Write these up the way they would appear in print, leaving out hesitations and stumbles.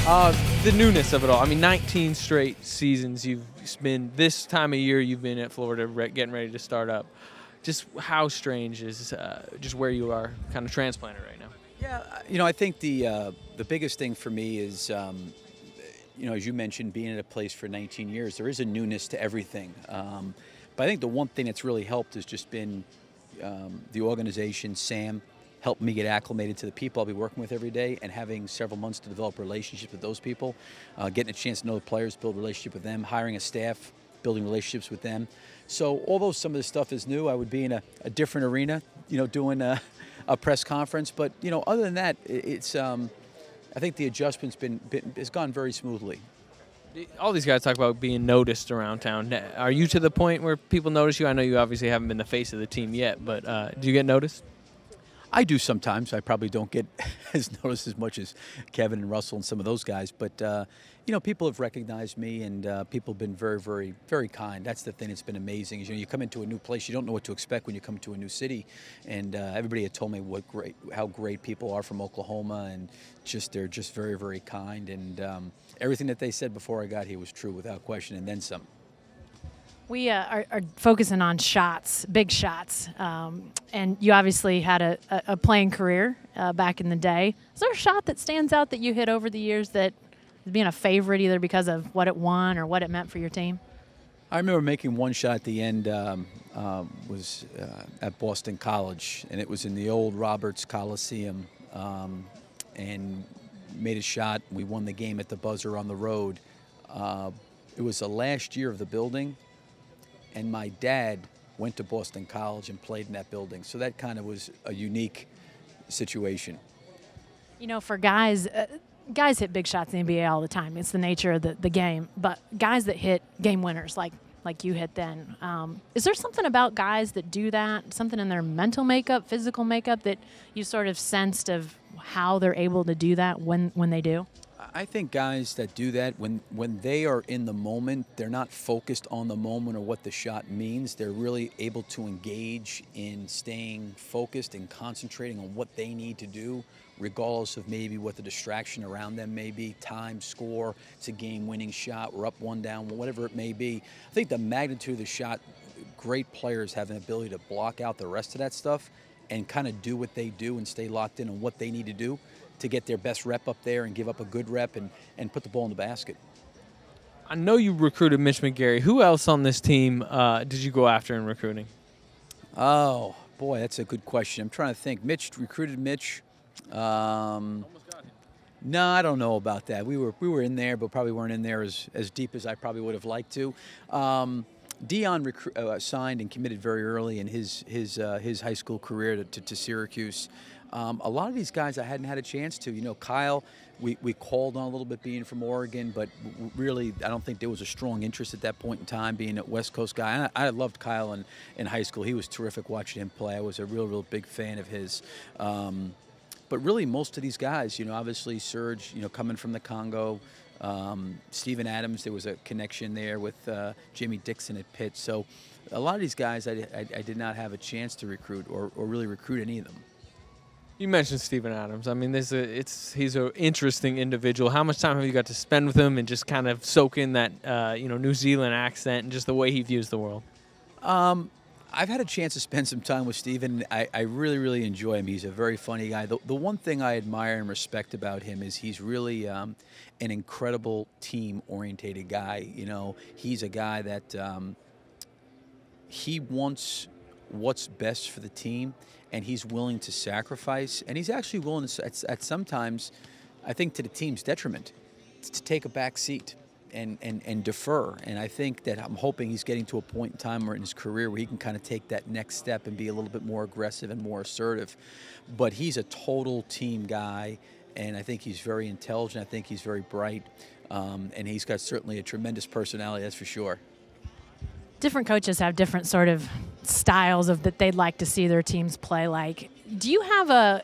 The newness of it all. I mean, 19 straight seasons you've been, this time of year you've been at Florida getting ready to start up. Just how strange is just where you are kind of transplanted right now? Yeah, I think the biggest thing for me is, as you mentioned, being at a place for 19 years, there is a newness to everything. But I think the one thing that's really helped has just been the organization, Sam, helped me get acclimated to the people I'll be working with every day, and having several months to develop relationships with those people, getting a chance to know the players, build a relationship with them, hiring a staff, building relationships with them. So although some of this stuff is new, I would be in a different arena, doing a press conference. But, other than that, it's I think the adjustment's has gone very smoothly. All these guys talk about being noticed around town. Are you to the point where people notice you? I know you obviously haven't been the face of the team yet, but do you get noticed? I do sometimes. I probably don't get as noticed as much as Kevin and Russell and some of those guys. But, people have recognized me, and people have been very, very, very kind. That's the thing that's been amazing. Is, you come into a new place, you don't know what to expect when you come to a new city. And everybody had told me how great people are from Oklahoma, and they're just very, very kind. And everything that they said before I got here was true without question, and then some. We are focusing on shots, big shots, and you obviously had a playing career back in the day. Is there a shot that stands out that you hit over the years that is being a favorite, either because of what it won or what it meant for your team? I remember making one shot at the end, was at Boston College, and it was in the old Roberts Coliseum, and made a shot. We won the game at the buzzer on the road. It was the last year of the building, and my dad went to Boston College and played in that building. So that kind of was a unique situation. For guys, guys hit big shots in the NBA all the time. It's the nature of the game. But guys that hit game winners like you hit then, is there something about guys that do that, something in their mental makeup, physical makeup, that you sort of sensed of how they're able to do that when they do? I think guys that do that, when they are in the moment, they're not focused on the moment or what the shot means. They're really able to engage in staying focused and concentrating on what they need to do, regardless of maybe what the distraction around them may be, time, score, it's a game-winning shot, we're up one down, whatever it may be. I think the magnitude of the shot, great players have an ability to block out the rest of that stuff and kind of do what they do and stay locked in on what they need to do to get their best rep up there and give up a good rep and put the ball in the basket. I know you recruited Mitch McGary. Who else on this team did you go after in recruiting? Oh, boy, that's a good question. I'm trying to think. Mitch recruited Mitch. No, I don't know about that. We were in there, but probably weren't in there as deep as I probably would have liked to. Dion signed and committed very early in his high school career to Syracuse. A lot of these guys I hadn't had a chance to. Kyle, we called on a little bit being from Oregon, but really I don't think there was a strong interest at that point in time being a West Coast guy. And I loved Kyle in high school. He was terrific watching him play. I was a real big fan of his. But really most of these guys, obviously Serge, coming from the Congo, Steven Adams, there was a connection there with Jimmy Dixon at Pitt. So a lot of these guys I did not have a chance to recruit or really recruit any of them. You mentioned Steven Adams. I mean, he's an interesting individual. How much time have you got to spend with him and just kind of soak in that New Zealand accent and just the way he views the world? I've had a chance to spend some time with Steven. I really enjoy him. He's a very funny guy. The one thing I admire and respect about him is he's really an incredible team-orientated guy. He's a guy that he wants what's best for the team, and he's willing to sacrifice, and he's actually willing to, at sometimes, I think to the team's detriment, to take a back seat and defer. And I think that I'm hoping he's getting to a point in time in his career where he can kind of take that next step and be a little bit more aggressive and more assertive. But he's a total team guy, and I think he's very intelligent. I think he's very bright, and he's got certainly a tremendous personality, that's for sure. Different coaches have different sort of styles of that they'd like to see their teams play like. Do you have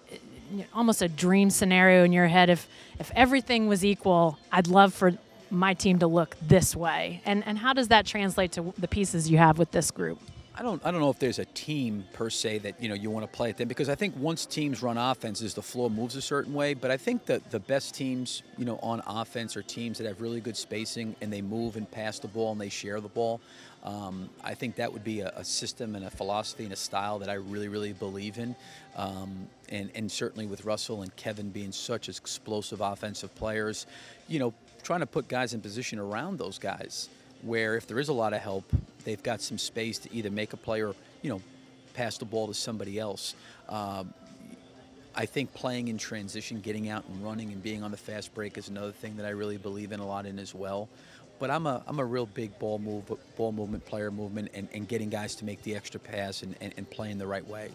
almost a dream scenario in your head? If everything was equal, I'd love for my team to look this way. And how does that translate to the pieces you have with this group? I don't know if there's a team per se that you want to play at them, because I think once teams run offenses, the floor moves a certain way. But I think that the best teams on offense are teams that have really good spacing and they move and pass the ball and they share the ball. I think that would be a system and a philosophy and a style that I really believe in. And certainly with Russell and Kevin being such explosive offensive players, trying to put guys in position around those guys, where if there is a lot of help, they've got some space to either make a play or, pass the ball to somebody else. I think playing in transition, getting out and running and being on the fast break is another thing that I really believe in a lot in as well. But I'm a real big ball movement, player movement, and getting guys to make the extra pass and playing the right way.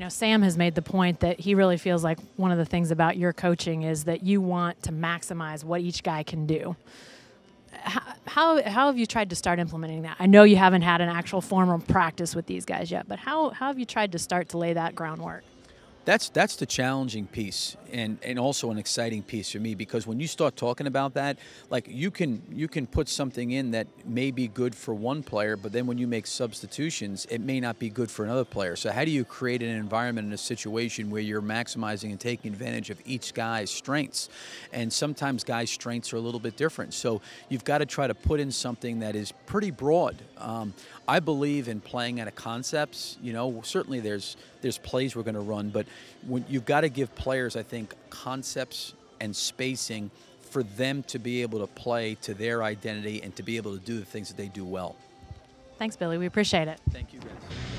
Sam has made the point that he really feels like one of the things about your coaching is that you want to maximize what each guy can do. How have you tried to start implementing that? I know you haven't had an actual formal practice with these guys yet, but how have you tried to start to lay that groundwork? That's the challenging piece, and also an exciting piece for me, because when you start talking about that, like you can put something in that may be good for one player, but then when you make substitutions, it may not be good for another player. So how do you create an environment in a situation where you're maximizing and taking advantage of each guy's strengths? And sometimes guys' strengths are a little bit different. So you've got to try to put in something that is pretty broad. I believe in playing out of concepts. Certainly there's plays we're going to run, but when you've got to give players, I think, concepts and spacing for them to be able to play to their identity and to be able to do the things that they do well. Thanks, Billy. We appreciate it. Thank you, guys.